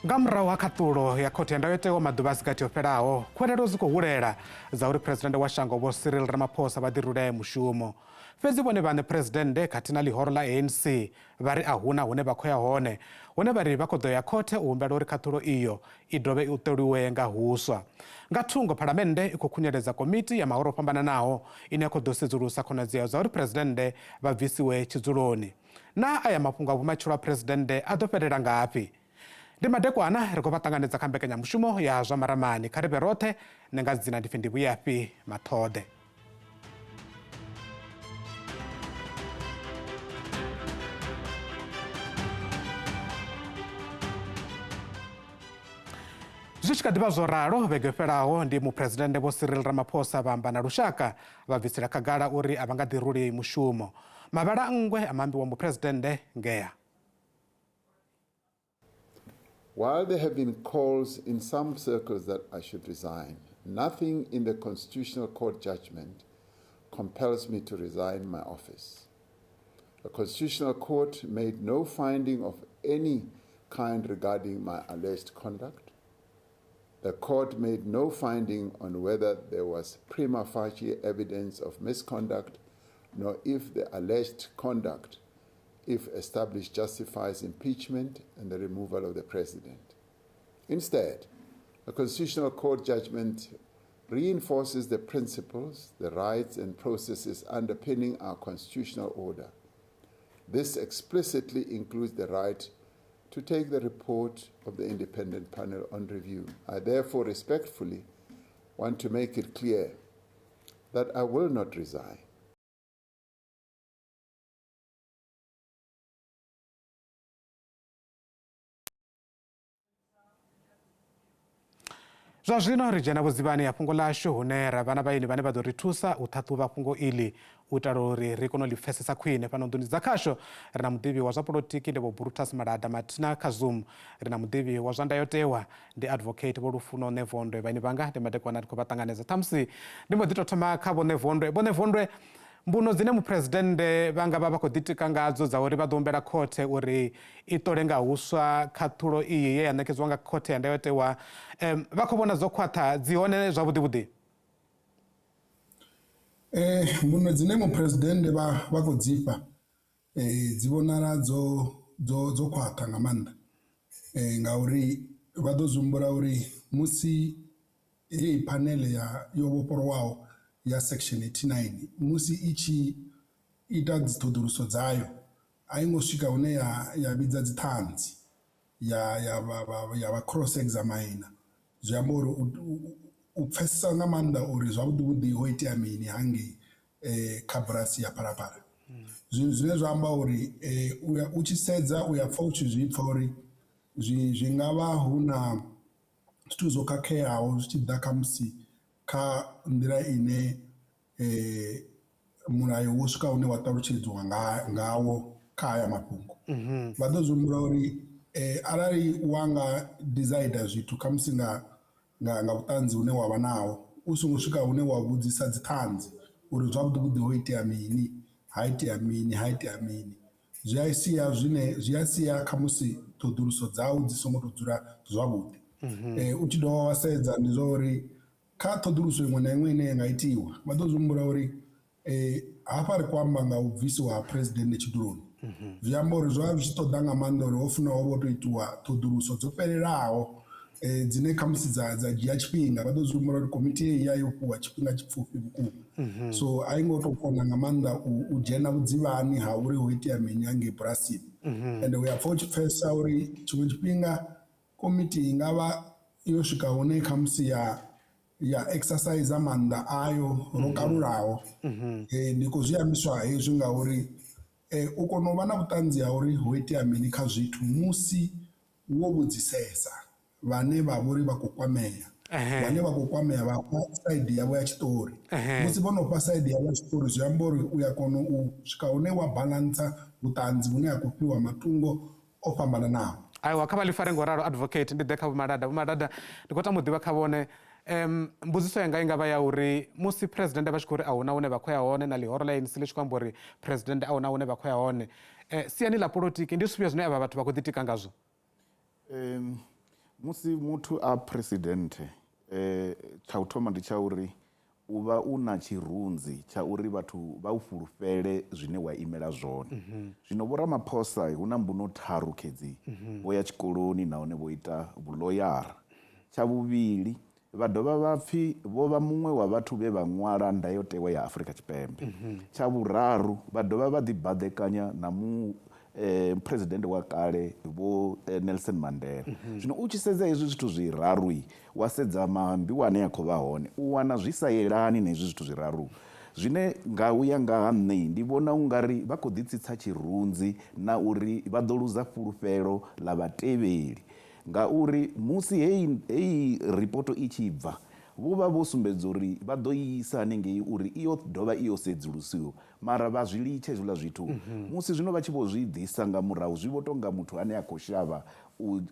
Nga murahu ha khaṱulo ya khothe ya ndayotewa maḓuvha a si gathi o fhelaho, khuwelelo dzi khou hulela dza uri phuresidennde wa shango Vho Cyril Ramaphosa vha ḓirule mushumo. Fhedzi vhone vhaṋe phuresidennde khathihi na ḽihoro ḽa ANC vha ri a huna hune vha khou ya hone, hune vha ri vha khou ḓo ya khothe u humbela uri khaṱulo iyo i dovhe i ṱoliwe nga huswa. Nga thungo phalamennde i khou khunyeledza komiti ya mahoro o fhambananaho ine ya khou ḓo sedzulusa khonadzeo dza uri phuresidennde vha bvisiwe tshidzuloni. Na aya mafhungo a vhumatshelo a phuresidennde a ḓo fhelela ngafhi? Ndi madekwana ri khou vha ṱanganedza kha mbekanyamushumo ya zwa maramani. Kha ri vhe roṱhe, nne nga dzina ndi pfhi ndi Vhuyafhi Maṱhoḓe. Zwi tshi kha ḓivha zwo ralo, vhege fhelaho ndi muphuresidennde Vho Cyril Ramaphosa vha amba na lushaka vha bvisela khagala uri a vha nga ḓiruli mushumo. Mavhala nngwe a mambi wa muphuresidennde ngea. While there have been calls in some circles that I should resign, nothing in the Constitutional Court judgment compels me to resign my office. The Constitutional Court made no finding of any kind regarding my alleged conduct. The court made no finding on whether there was prima facie evidence of misconduct, nor if the alleged conduct, if established, justifies impeachment and the removal of the president. Instead, the Constitutional Court judgment reinforces the principles, the rights and processes underpinning our constitutional order. This explicitly includes the right to take the report of the independent panel on review. I therefore respectfully want to make it clear that I will not resign. Zwa zwino ri dzhena vhudzivhani ha fhungo ḽashu hune ra vha na vhaeni vhane vha ḓo ri thusa u ṱhaṱhuvha fhungo iḽi u itela uri ri kone u ḽi pfesesa khwine fhano nḓuni dza khasho. Ri na muḓivhi wa zwa polotiki ndi Vho Brutus Malada Mathina kha Zoom. Ri na muḓivhi wa zwa ndayotewa ndi advocate Vho Lufuno Nevondwe. Vhaeni vhanga ndi madekwana ri khou vha ṱanganedza. Ṱhamusi ndi mbo ḓi tou thoma kha Vho Nevondwe. Vho Nevondwe, mbuno dzine muphuresidennde vha nga vha vha khou ḓitika ngadzo dza uri vha ḓo humbela khothe uri i ṱole nga huswa khaṱulo iyi ye ya ṋekedziwa nga khothe ya ndayotewa, vha khou vhona dzo khwaṱha dzi hone zwavhuḓi vhuḓi? Mbuno dzine muphuresidennde vha khou dzifha dzi vhonala dzo khwaṱha nga maanḓa, ngauri vha ḓo zwi humbula uri musi heyi phanele yo vhofholowaho ya section 89 musi i tshi ita dziṱhoḓuluso dzayo a i ngo swika hune ya vhidza dziṱhanzi ya vha cross examiner, zwi amba uri u pfesesa nga maanḓa uri zwavhuḓi vhuḓi ho itea mini hangei kha bulasi ya Phalaphala. Zwine zwa amba uri u tshi sedza u ya pfha u tshi zwi pfha uri zwi nga vha hu na zwithu zwo khakheaho zwi tshi ḓa kha musi kha nḓila ine mulayo wo swika hune wa ṱalutshedzwa ngawo kha haya mafhungo. Vha ḓo zwi humbula uri arali wa nga decide zwithu kha musi nga vhuṱanzi hune wa vha nawo u songo swika hune wa vhudzisa dziṱhanzi uri zwavhuḓi vhuḓi ho itea mini, ha itea mini, ha itea mini, zwi a sia kha musi ṱhoḓuluso dzau dzi songo tou dzula zwavhuḓi. U tshi dovha wa sedza ndi zwa uri kha ṱhoḓuluso iṅwe na iṅwe ine ya nga itiwa vha ḓo zwi humbula uri hafha ri khou amba nga u bvisiwa ha phuresidennde tshiduloni. Zwi amba uri zwa zwi tshi ṱoḓa nga maanḓa uri ho funa ho vho tou itiwa ṱhoḓuluso dzo fhelelaho dzine kha musi dza dzhia tshifhinga. Vha ḓo zwi humbula uri komiti heyi ya yo fhiwa tshifhinga tshipfufhi vhukuma, so a i ngo tou kona nga maanḓa u dzhena vhudzivhani ha uri ho itea mini hangei bulasini. Ende u ya pfha u tshi pfesesa uri tshiṅwe tshifhinga komiti i nga vha yo swika hune kha musi ya exercise maanḓa ayo ro kalulaho. Ndi khou zwi ambiswa hezwi ngauri u kona u vha na vhuṱanzi ha uri ho itea mini kha zwithu musi wo vhudzisesa vhane vha vhori vha khou kwamea, vhane vha khou kwamea vha fha saidi yavho ya tshiṱori. Musi vho no fha saidi yavho ya tshiṱori zwi amba uri u ya kona u swika hune wa balantsa vhuṱanzi vhune ha khou fhiwa matungo o fhambananaho. Aiwa, kha vha ḽi fare ngo ralo advocate, ndi ḓe kha Vho Malada. Vho Malada, ndi khou tama u ḓivha kha vhone mbudziso yanga i nga vha ya uri musi phuresidennde vha tshi khou ri a huna hune vha khou ya hone na ḽihoro ḽa ANC ḽi tshi khou amba uri phuresidennde a huna hune vha khou ya hone, siani ḽa polotiki ndi zwifhio zwine avha vhathu vha khou ḓitika ngazwo? musi muthu a president tsha u thoma ndi tsha uri u vha u na tshirunzi tsha uri vhathu vha u fulufhele zwine wa imela zwone. Zwino vho Ramaphosa hu na mbuno tharu khedzi vho ya tshikoloni nahone vho ita vhuloyara. Tsha vhuvhili vha dovha vha pfhi vho vha muṅwe wa vhathu vhe vha ṅwala ndayotewa ya Afrika Tshipembe. Tsha vhuraru vha dovha vha ḓibadekanya na president wa kale vho Nelson Mandela. Zwino u tshi sedza hezwi zwithu zwiraru wa sedza maambiwa ane a khou vha hone u wana zwi sa yelani na hezwi zwithu zwiraru zwine nga uya nga ha nṋe ndi vhona u nga ri vha khou ḓitsitsa tshirunzi na uri vha ḓo luza fulufhelo ḽa vhatevheli ngauri musi heyi ripoto i tshi bva vho vha vho sumbedza uri vha ḓo i isa hanengei uri iyo dovha iyo sedzulusiwa mara vha zwi litshe hezwiḽa zwithu musi zwino vha tshi vho zwi ḓisa nga murahu zwi vho tonga muthu ane a khou shavha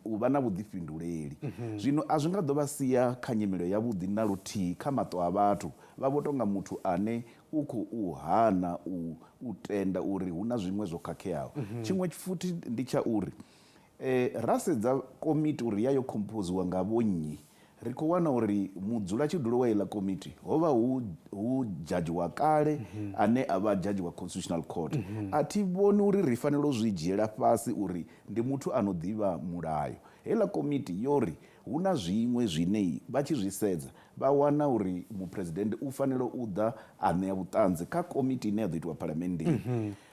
u vha na vhuḓifhinduleli. Zwino a zwi nga ḓo vha sia kha nyimelo yavhuḓi na luthihi kha maṱo a vhathu vha vho tonga muthu ane u khou hana u tenda uri hu na zwiṅwe zwo khakheaho. Tshiṅwe futhi ndi tsha uri ra sedza komiti uri yayo khompoziwa nga vho nnyi ri khou wana uri mudzulatshidulo wa iḽa komiti ho vha hu jaji wa kale ane a vha jaji wa constitutional court. A thi vhoni uri ri fanela u zwi dzhiela fhasi uri ndi muthu ano ḓivha mulayo. Heiḽa komiti yori hu na zwiṅwe zwine vha tshi zwi sedza vha wana uri muphuresidennde u fanela u ḓa a ṋea vhuṱanzi kha komiti ine ya ḓo itiwa phalamennde.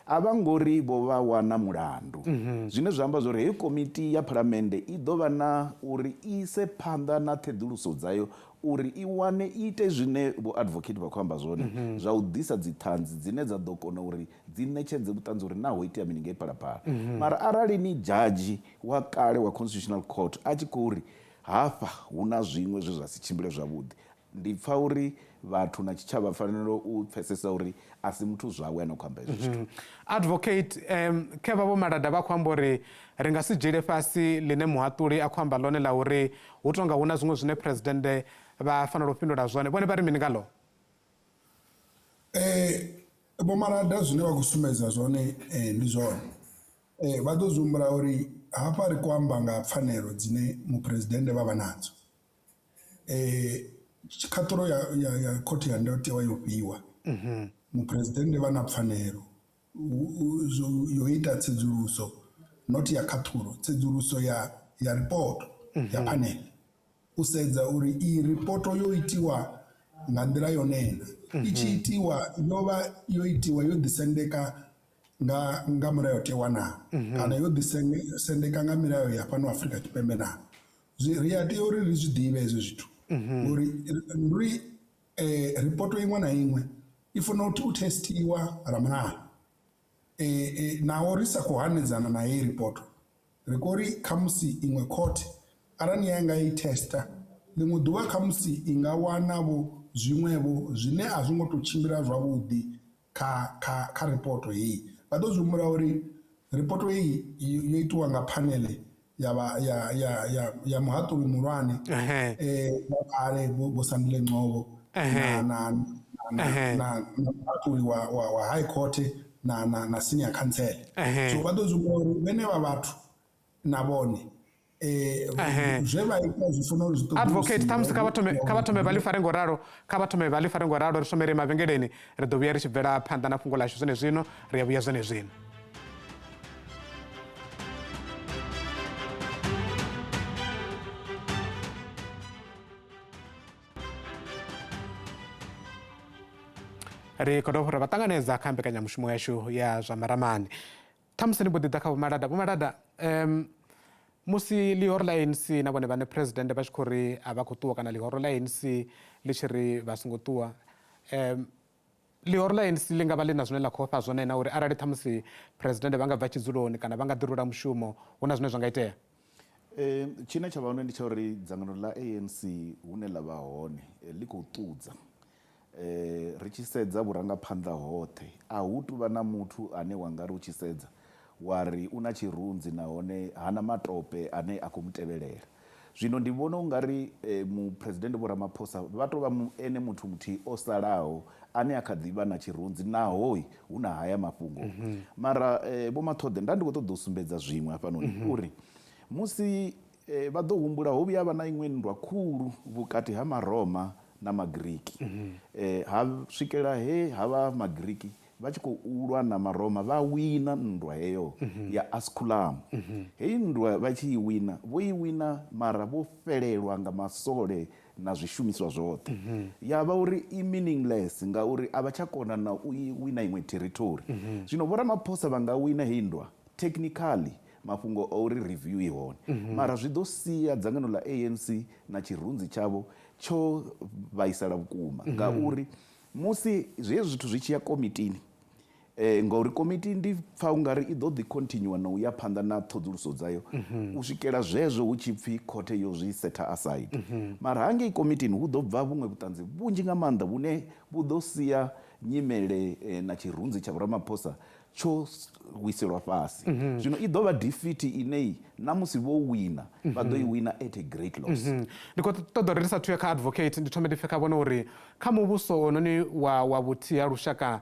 A vha ngori vho vha wana mulandu zwine zwa amba zwori heyi komiti ya phalamennde i ḓo vha na uri i ise phanḓa na ṱheḓuluso dzayo uri i wane ite zwine vho advocate vha khou amba zwone zwa u ḓisa dziṱhanzi dzine dza ḓo kona uri dzi ṋetshedze vhuṱanzi uri naho itea mini ngei Phalaphala. Mara arali ni jaji wa kale wa constitutional court a tshi khou ri hafha hu na zwiṅwe zwe zwa si tshimbile zwavhuḓi ndi pfa uri vhathu na tshitshavha fanela u pfesesa uri a si muthu zwawe ano khou amba hezwi zwithu. Advocate Kevha Vho Malada vha khou amba uri ri nga si dzhiele fhasi ḽine muhaṱuli a khou amba ḽone ḽa uri hu tonga hu na zwiṅwe zwine presidennde vha fanela u fhindula zwone vhone vha ri mini ngaḽo? Vho Malada zwine vha khou sumbedza zwone ndi zwone vha ḓo zwi humbula uri hafha ri khou amba nga pfhanelo dzine muphuresidennde vha vha nadzo. Khaṱulo ya khothe ya ndayotewa yo fhiwa muphuresidennde vha na pfhanelo yo ita tsedzuluso not ya khaṱulo tsedzuluso ya ripoto ya panel u sedza uri iyi ripoto yo itiwa nga nḓila yone na i tshi itiwa yo itiwa yo ḓisendeka nga mulayotewa na kana yo ḓisendeka nga milayo ya fhano Afrika Tshipembe na ri a tea uri ri zwi ḓivhe hezwo zwithu uri ripoto iṅwe na iṅwe i fanela u testiwa Ramalana naho ri sa khou hanedzana na heyi ripoto ri khou ri khamusi iṅwe khothe arali ya nga i testa ḽiṅwe ḓuvha khamusi i nga wanavho zwiṅwevho zwine a zwi ngo tou tshimbila zwavhuḓi kha ripoto heyi. Vha ḓo zwi humbula uri ripoto heyi yo itiwa nga phanele ya muhaṱuli muhulwane kale vho Sandile Ngcobo na muhaṱuli wa high court na senior counsel. So vha ḓo zwi humbula uri vhenevha vhathu na vhone zwe vha ita zwi fanela uri zwi Advocate ṱhamusi kha vha thome vha ḽi fare ngoralo ri thome ri mavhengeleni ri ḓo vhuya ri tshi bvela phanḓa na fhungo ḽashu zwene zwino ri a vhuya zwene zwino. Ri khou dovha ra vha ṱanganedza kha mbekanyamushumo yashu ya zwa maramani. Ṱhamusi ni mbo ḓi ḓa kha Vho Malada. Vho Malada musi ḽihoro ḽa ANC na vhone vhane president vha tshi khou ri a vha khou ṱuwa kana ḽihoro ḽa ANC ḽi tshi ri vha songo ṱuwa ḽihoro ḽa ANC ḽi nga vha ḽi na zwine ḽa khou fha zwone na uri arali ṱhamusi president vha nga bva tshidzuloni kana vha nga ḓirula mushumo hu na zwine zwa nga itea? Tshine tsha vha hone ndi tsha uri dzangano ḽa ANC hune ḽa vha hone ḽi khou ṱudza ri tshi sedza vhurangaphanḓa hoṱhe a hu tu vha na muthu ane wa nga ri u tshi sedza wa ri u na tshirunzi nahone hana matope ane a khou mutevhelela. Zwino ndi vhona u nga ri muphuresidennde Vho Ramaphosa vha tou vha ene muthu muthihi o salaho ane a kha ḓivha na tshirunzi naho hu na haya mafhungo. Mara Vho Maṱhoḓe nda ndi khou ṱoḓa u sumbedza zwiṅwe hafhanoni uri musi vha ḓo humbula ho vhuya vha na iṅwe nndwa khulu vhukati ha maroma na magiriki ha swikela he ha vha magiriki vha tshi khou lwa na maroma vha wina nndwa heyo ya Asculum. Heyi nndwa vha tshi i wina vho i wina mara vho fhelelwa nga masole na zwishumiswa zwoṱhe ya vha uri i meaningless ngauri a vha tsha kona na u wina iṅwe territory. Zwino vho Ramaphosa vha nga wina heyi nndwa technically mafhungo o uri review i hone mara zwi ḓo sia dzangano ḽa ANC na tshirunzi tshavho tsho vhaisala vhukuma ngauri musi zwezwi zwithu zwi tshi ya komitini ngauri komiti ndi pfa ungari i ḓo ḓi continue na u ya phanḓa na ṱhoḓuluso dzayo u swikela zwezwo hu tshi pfhi khothe yo zwi setha aside mara hangei komitini hu ḓo bva vhuṅwe vhuṱanzi vhunzhi nga maanḓa vhune vhu ḓo sia nyimele na tshirunzi tsha Ramaphosa tsho wiselwa fhasi. Zwino i ḓo vha defeat ine na musi vho wina vha ḓo i wina at a great loss. Ndi khou ṱoḓa uri ri sa thuya kha advocate ndi thome ndi pfhe kha vhone uri kha muvhuso ononi wa vhuthihi ha lushaka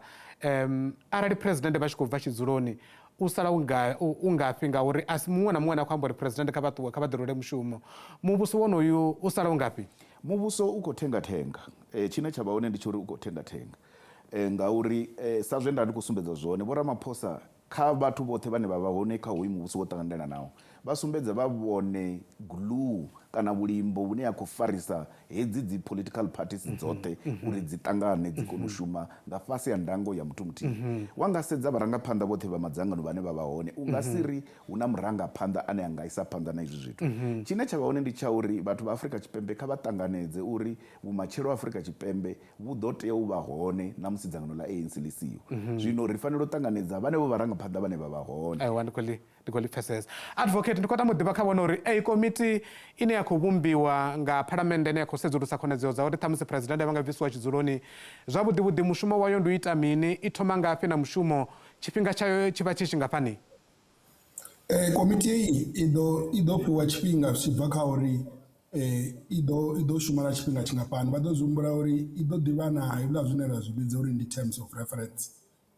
arali president vha tshi khou bva tshidzuloni u sala u ngafhi ngauri a si muṅwe na muṅwe na khou amba uri president kha vha ḓirule mushumo muvhuso wonoyu u sala u ngafhi? Muvhuso u khou thengathenga tshine tsha vha hone ndi tsho uri u khou thengathenga ngauri sa zwe nda ndi khou sumbedza zwone vho Ramaphosa kha vhathu vhoṱhe vhane vha vha hone kha hoyu muvhuso wo ṱanganelanaho vha sumbedza vha vhone glue kana vhulimbo vhune ya khou farisa hedzi dzi political parties dzoṱhe uri dzi ṱangane dzi kone u shuma nga fhasi ya ndango ya muthu muthihi. Wa nga sedza vharangaphanḓa vhoṱhe vha madzangano vhane vha vha hone u nga si ri hu na murangaphanḓa ane a nga isa phanḓa na izwi zwithu. Tshine tsha vha hone ndi tsha uri vhathu vha Afrika Tshipembe kha vha ṱanganedze uri vhumatshelo ha Afrika Tshipembe vhu ḓo tea u vha hone na musi dzangano ḽa ANC ḽi siho. Zwino ri fanela u ṱanganedza vhane vho vharangaphanḓa vhane vha vha hone. Aiwa ndi khou ḽi pfhesesa. Advocate ndi khou tama u ḓivha kha vhone uri eyi komiti ine ya khou vhumbiwa nga phalamennde ine ya khou sedzulusa khonadzeo dza uri ṱhamusi president vha nga bvisiwa tshidzuloni zwavhuḓi mushumo wayo ndi u ita mini i thoma ngafhi na mushumo tshifhinga tshayo tshi vha tshi tshingafhani? Komiti iyi i ḓo fhiwa tshifhinga zwi tshi bva kha uri i ḓo shuma na tshifhinga tshingafhani vha ḓo zwi humbula uri i ḓo ḓivha na hezwiḽa zwine ra zwi vhidza uri ndi terms of reference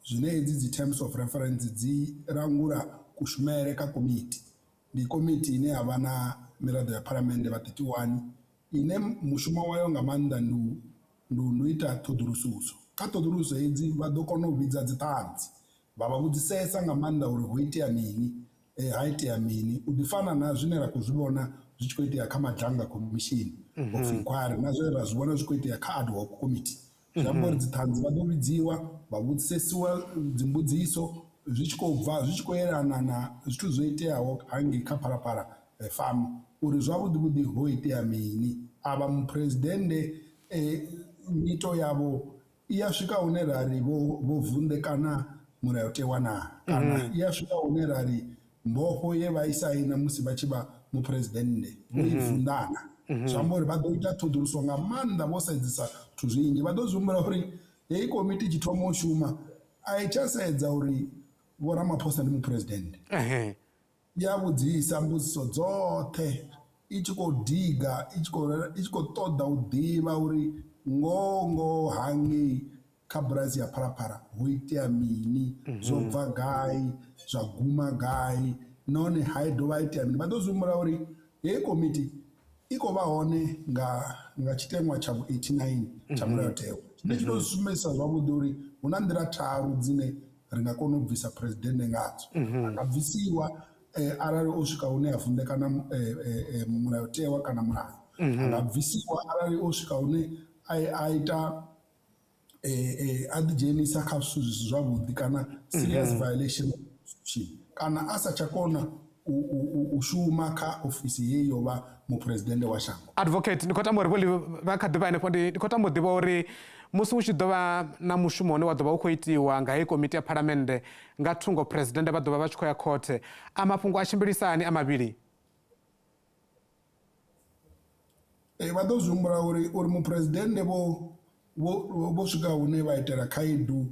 zwine hedzi dzi terms of reference dzi langula kushumele ka komiti. Ndi komiti ine ya vha na miraḓo ya phalamennde vha 31 ine mushumo wayo nga maanḓa ndi u ita ṱhoḓulususo. Kha ṱhoḓuluso hedzi vha ḓo kona u vhidza dziṱhanzi vha vha vhudzisesa nga maanḓa uri ho itea mini ha itea mini u ḓi fana na zwine ra khou zwi vhona zwi tshi khou itea kha Madlanga Commission of Inquiry na zwe ra zwi vhona zwi khou itea kha ad hoc committee. Zwi amba uri dziṱhanzi vha ḓo vhidziwa vha vhudzisesiwa dzimbudziso zwi tshi khou yelana na zwithu zwo iteaho hangei kha Phalaphala farm uri zwavhuḓi ho itea mini. Avha muphuresidennde nyito yavho i ya swika hune ra ri vho vunḓekana mulayotewa na kana i ya swika hune ra ri mbofho ye vha i saina musi vha tshi vha muphuresidennde vho i vunḓana. Zwi amba uri vha ḓo ita ṱhoḓuluso nga maanḓa vho sedzesa zwithu zwinzhi vha ḓo zwi humbula uri heyi komiti i tshi thoma u shuma a i tsha sedza uri vho Ramaphosa ndi muphuresidennde ya vhudzisa mbudziso dzoṱhe i tshi khou diga i tshi khou ṱoḓa u ḓivha uri ngoho hangei kha bulasi ya Phalaphala ho itea mini zwo bva gai zwa guma gai nahone ha i dovha itea mini. Vha ḓo zwi humbula uri heyi komiti i khou vha hone nga tshiteṅwa tsha 89 tsha mulayotewa tshine tshi tou sumbedzisa zwavhuḓi uri hu na nḓila tharu dzine ri nga kona u bvisa presidennde ngadzo. A nga bvisiwa arali o swika hune a vunḓekana mulayotewa kana mulayo. A nga bvisiwa arali o swika hune a ita a ḓidzhenisa kha zwithu zwi si zwavhuḓi kana serious violation of constitution kana a sa tsha kona u shuma kha ofisi heyi yo vha muphuresidennde wa shango. Advocate ndi khou tama uri vha kha ḓivha henefho ndi khou tama u ḓivha uri musi hu tshi ḓo vha na mushumo une wa ḓo vha u khou itiwa nga heyi komiti ya phalamennde nga thungo presidennde vha ḓo vha vha tshi khou ya khothe a mafhungo a tshimbilisani a mavhili? Vha ḓo zwi humbula uri muphuresidennde vho swika hune vha itela khaedu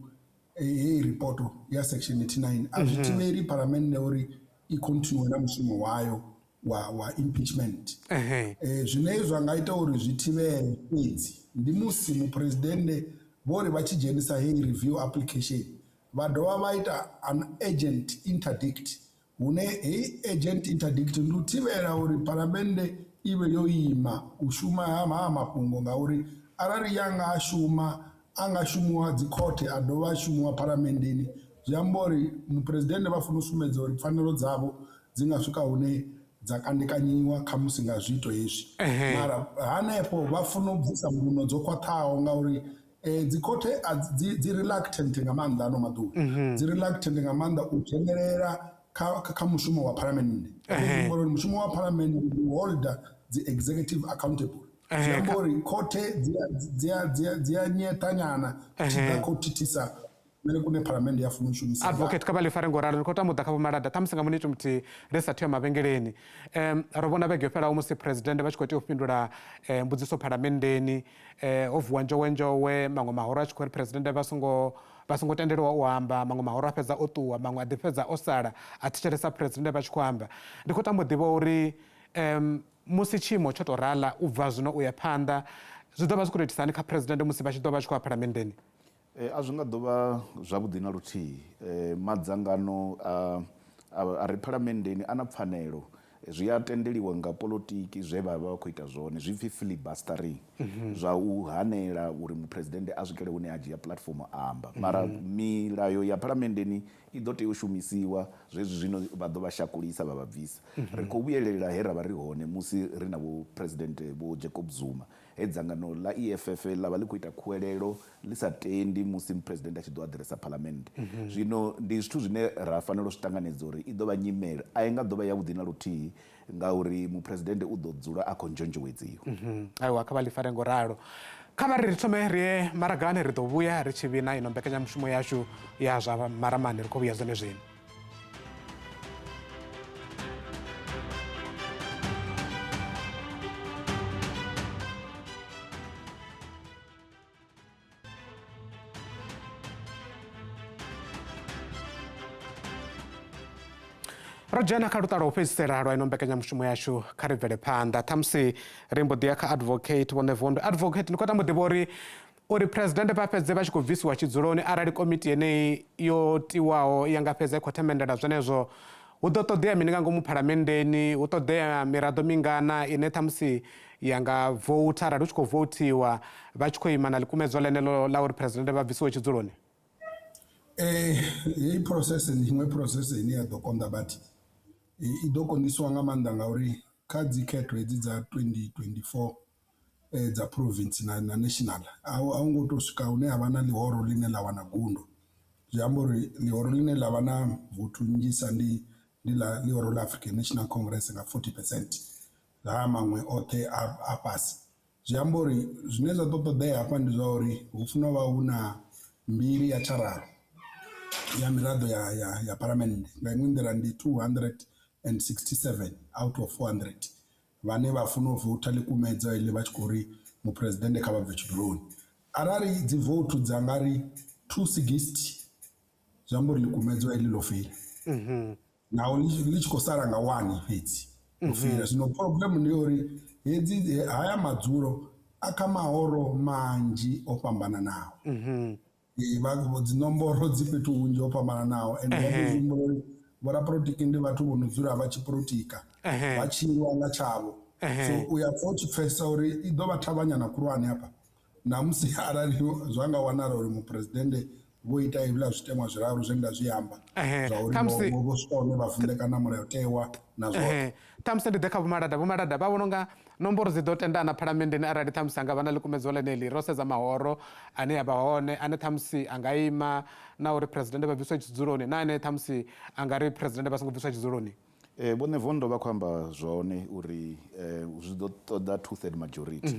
heyi ripoto ya section 89 a zwi thivheli phalamennde uri i continue na mushumo wayo wa impeachment. Zwine zwa nga ita uri zwi thivhele fhedzi ndi musi muphuresidennde vho ri vha tshi dzhenisa heyi review application vha dovha vha ita an urgent interdict hune hei agent interdict ndi u thivhela uri phalamennde ive yo ima u shuma ha mafhungo ngauri arali yanga a shuma a nga shumiwa dzikhothe a dovha a shumiwa phalamendeni zwi amba uri muphuresidennde vha funa u sumbedza uri pfanelo dzavho dzi nga swika hune dza kandikanyiwa kha musi nga zwiito hezwi mara hanefho vha funa u bvisa mbuno dzo khwaṱhaho ngauri dzikhothe dzi reluctant nga maanḓa ano maḓuvha dzi reluctant nga maanḓa u dzhenelela kha mushumo wa phalamennde uri mushumo wa phalamennde ndi u holder dzi executive accountable zwi amba uri khothe dzi a nyetanyana tshi ḓa khou thithisa mele kune phalamennde ya funa u shumisa advocate Kabali fare ngoralo ni khou tambuḓa kha vho Malada ṱhamusi nga muniti muthihi ri sathu ya mavhengeleni ro vhona vhege yo fhelaho musi president vha tshi khou tea u fhindula mbudziso phalamennde ho vuwa njowenjowe maṅwe mahoro a tshi khou ri president vha songo tendeliwa u amba maṅwe mahoro a fhedza o ṱuwa maṅwe a ḓi fhedza o sala a thetshelesa president vha tshi khou amba ndi khou tambo ḓivha uri musi tshiimo tsho tou rala u bva zwino u ya phanḓa zwi ḓo vha zwi khou itisani kha president musi vha tshi ḓo vha tshi khou ya phalamennde a zwi nga ḓo vha zwavhuḓi na luthihi madzangano a ri phalamennde a na pfanelo zwi a tendeliwa nga polotiki zwe vha vha khou ita zwone zwi pfi filibustering zwa u hanela uri muphuresidennde a swikele hune a dzhia platform a amba mara milayo ya phalamennde i ḓo tea u shumisiwa zwezwi zwino vha ḓo vha shakulisa vha vha bvisa ri khou vhuyelela he ra vha ri hone musi ri na vho president vho Jacob Zuma he dzangano ḽa EFF ḽa vha ḽi khou ita khuwelelo ḽi sa tendi musi muphuresidennde a tshi ḓo aḓiresa phalamennde zwino ndi zwithu zwine ra fanela u zwi ṱanganedza uri i ḓo vha nyimele a i nga ḓo vha yavhuḓi na luthihi ngauri muphuresidennde u ḓo dzula a khou nzhonzhewedziwa aiwa kha vha ḽi fare ngoralo kha vha ri thome ri ye maragani ri ḓo vhuya ri tshi vhina ino mbekanyamushumo yashu ya zwa maramani ri khou vhuya zwone zwino ro dzhena kha luṱa lwa u fhedzisela lwa ino mbekanyamushumo yashu kha ri bvele phanḓa ṱhamusi ri mbo ḓi ya kha advocate vhone vondo advocate ni khou tamba ḓivha uri president vha fhedze vha tshi khou bvisiwa tshidzuloni arali komiti yeneyi yo tiwaho ya nga fhedza i khou themendela zwenezwo hu ḓo ṱoḓea mini nga ngomu phalamennde hu ṱoḓea miraḓo mingana ine ṱhamusi ya nga vote arali hu tshi khou votiwa vha tshi khou ima na ḽikumedzwa ḽeneḽo ḽa uri president vha bvisiwe tshidzuloni heyi process ndi iṅwe process ine ya ḓo konḓa but i ḓo konḓisiwa nga maanḓa ngauri kha dzi khetho hedzi dza 2024 dza province na national a hu ngo tou swika hune ha vha na ḽihoro ḽine ḽa wana gundo zwi amba uri ḽihoro ḽine ḽa vha na vuthu nnzhisa ndi ḽihoro ḽa African National Congress nga 40% ha maṅwe oṱhe a fhasi zwi amba uri zwine zwa ḓo ṱoḓea hafha ndi zwa uri hu funa vha hu na mbili ya tshararu ya miraḓo ya phalamennde nga iṅwe nḓila ndi 267 out of 400 vhane vha funa u vouta ḽikumedzwa iḽi vha tshi khou ri muphuresidennde kha vha bve tshiduloni arali dzi vote dza nga ri 260 zwi amba uri ḽikumedzwa iḽi ḽo feila naho ḽi tshi khou sala nga 1 fhedzi ḽo feila zwino problem ndi uri hedzi haya madzulo a kha mahoro manzhi o fhambananaho dzinomboro dzi fhethu hunzhi ho fhambananaho ende vhorapolitiki ndi vhathu vho no dzula vha tshi politika vha tshi lwa nga tshavho so u ya pfa u tshi pfesesa uri i ḓo vha thavhanyana khulwane hafha na musi arali zwa nga wanala uri muphuresidennde vho ita hezwiḽa zwitemwa zwiraru zwe nda zwi amba zwa uri vho swika hune vha vunḓekana mulayotewa na zwoṱhe ṱhamusi ndi ḓe kha vhomalada vha vhona unga nomboro dzi ḓo tendana phalamennde arali ṱhamusi anga vha na ḽikumedzwa ḽeneḽi ro sedza mahoro ane ya vha hone ane ṱhamusi anga ima na uri president vha bviswa tshidzuloni na ane ṱhamusi anga ri president vha songo bviswa tshidzuloni vhone vondo vha khou amba zwone uri zwi ḓo ṱoḓa 2/3 majority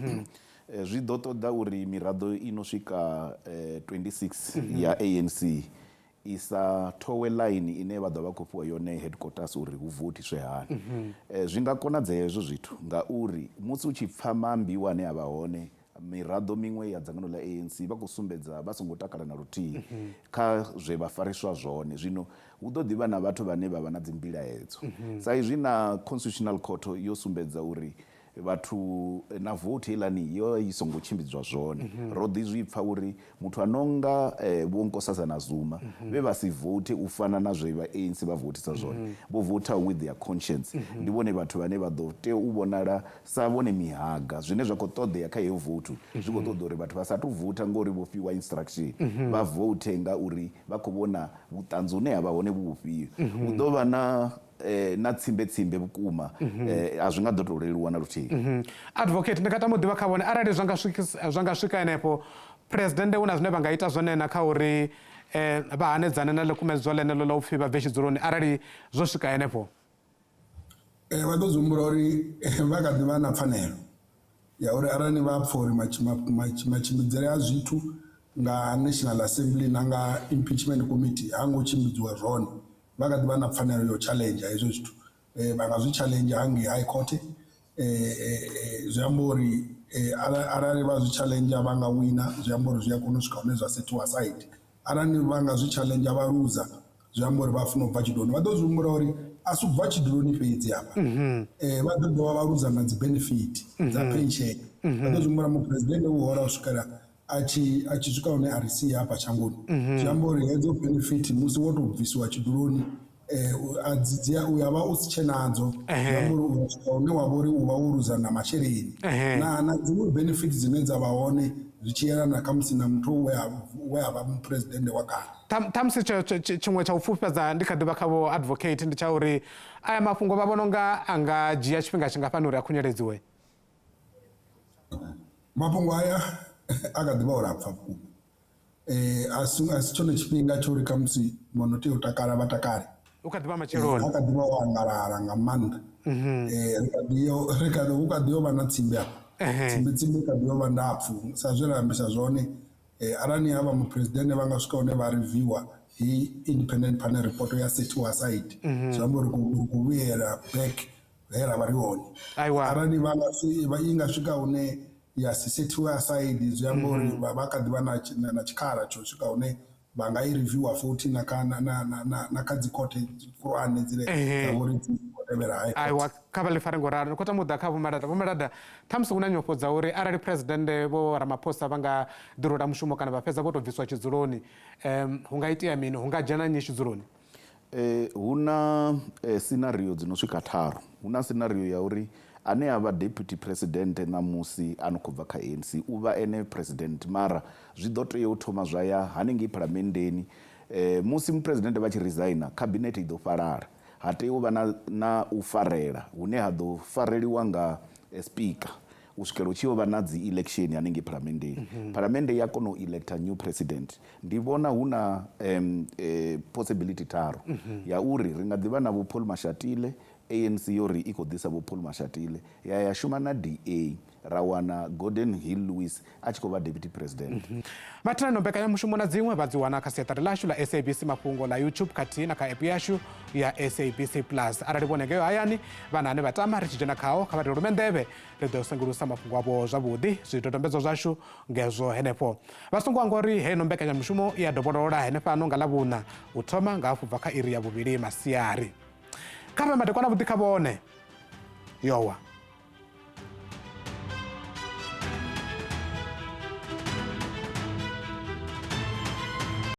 zwi ḓo ṱoḓa uri miraḓo i no swika 26 ya ANC isa towe line ine vha ḓo vha khou fhiwa yone headquarters uri hu votiswe hani zwi nga konadzea hezwo zwithu ngauri musi u tshi pfa maambiwa ane a vha hone miraḓo miṅwe ya dzangano ḽa ANC vha khou sumbedza vha songo takala na luthihi kha zwe vha fariswa zwone zwino hu ḓo ḓivha na vhathu vane vha vha na dzimbilahedzo sa izwi na constitutional court yo sumbedza uri vhathu na vote ilani yo i songo tshimbidzwa zwone ro ḓi zwi pfa uri muthu anonga vho Nkosazana Zuma vhe vha si vote u fana na zwe vha ANC vha votisa zwone vho vota with their conscience ndi vhone vhathu vhane vha ḓo tea u vhonala sa vhone mihaga zwine zwa khou ṱoḓea kha heyo vote zwi khou ṱoḓa uri vhathu vha sa tu vota ngori vho fhiwa instruction vha vote ngauri vha khou vhona vhuṱanzi hune havha hone vhufhio hu ḓo vha na tsimbe vhukuma a zwi nga ḓo to leluwa na luthihi. Advocate ndi nga tama u ḓivha kha vhone arali zwa nga swika henefho president hu na zwine vha nga ita zwone na kha uri vha hanedzane na ḽikumedzwa ḽeneḽo ḽa u pfhi vha bve tshidzuloni arali zwo swika henefho? Vha ḓo dzumbula uri vha kha ḓi vha na pfanelo ya uri arali vha pfha uri matshimbidzele a zwithu nga National Assembly na nga Impeachment Committee ha ngo tshimbidziwa zwone vha kha ḓi vha na pfanelo yo challenge hezwo zwithu vha nga zwi challenge hangei High Court zwi amba uri arali vha zwi challenge vha nga wina zwi amba uri zwi a kona u swika hune zwa sethiwa aside arali vha nga zwi challenge vha loser zwi amba uri vha funa u bva tshidoni vha ḓo zwi humbula uri a si u bva tshidoni fhedzi hafha vha ḓo dovha vha loser na dzi benefit dza pension vha ḓo zwi humbula muphuresidennde u hola u swikela a tshi swika hune a ri sia hafha shangoni zwi amba uri hedzo benefit musi wo to bvisiwa tshiduloni u ya vha u si tshe nadzo zwi amba uri u swika hune wa vha uri u vha wo luza na masheleni na dziṅwe benefit dzine dza vha hone zwi tshi yelana kha musi na muthu we a vha muphuresidennde wa kale. Ṱhamusi tshiṅwe tsha u pfufhadza ndi kha ḓivha kha vho advocate ndi tsha uri aya mafhungo vha vhona unga a nga dzhia tshifhinga tshingafhani uri a khunyeledziwe? Mafhungo aya a kha ḓivha uri a pfa vhukuma a si tshone tshifhinga tsho uri khamusi mono tea u takala vha takale u kha ḓivha matshiloni a kha ḓivha o angalala nga maanḓa hu kha ḓi yo vha na tsimbe hafha tsimbe kha ḓi yo vha ndapfu sa zwe ra ambisa zwone arali havha muphuresidennde vha nga swika hune vha reviewer hi independent panel report ya sethiwa aside zwi amba uri ku vhuyela back he ra vha ri hone arali i nga swika hune ya si sethiwa aside zwi amba uri vha kha ḓi vha na tshikhala tsho swika hune vha nga i reviewer futhi na kha dzi khothe khulwane dzine dza vhori dzi aiwa kha vha ḽi fare ngoralo khou tama u ḓa kha Vho Malada ṱhamusi hu na nyofho dza uri arali presidennde Vho Ramaphosa vha nga ḓirula mushumo kana vha fhedza vho to bviswa tshidzuloni hu nga itea mini hu nga dzhena nnyi tshidzuloni? Hu na scenario dzi no swika tharu hu na scenario ya uri ane a vha deputy president ṋamusi a no khou bva kha ANC u vha ene president mara zwi ḓo tea u thoma zwa ya hanengei phalamennde musi mupresidennde vha tshi resigna cabinet i ḓo fhalala ha tea u vha na u farela hune ha ḓo fareliwa nga speaker u swikela u tshi yo vha na dzi election hanengei phalamennde ya kona u electa new president ndi vhona hu na possibility tharu ya uri ri nga ḓivha na vho Paul Mashatile ANC yori i khou ḓisa vho Paul Mashatile ya shuma na DA ra wana Gordon Hill Lewis a tshi khou vha deputy president. Mathina mbekanyamushumo na dziṅwe vha dzi wana kha siaṱari ḽashu ḽa SABC mafhungo ḽa YouTube khathihi na kha app yashu ya SABC Plus arali vhone ngeyo hayani vhana ane vha tama ri tshi dzhena khao kha vha ri lume nḓevhe ri ḓo sengulusa mafhungo avho zwavhuḓi zwidodombedzwa zwashu ngezwo henefho vha songo anga uri heino mbekanyamushumo i ya dovholola henefhano nga ḽavhuṋa u thoma nga hafhu bva kha iri ya vhuvhili masiari kha vha madekwana vhuḓi kha vhone yowa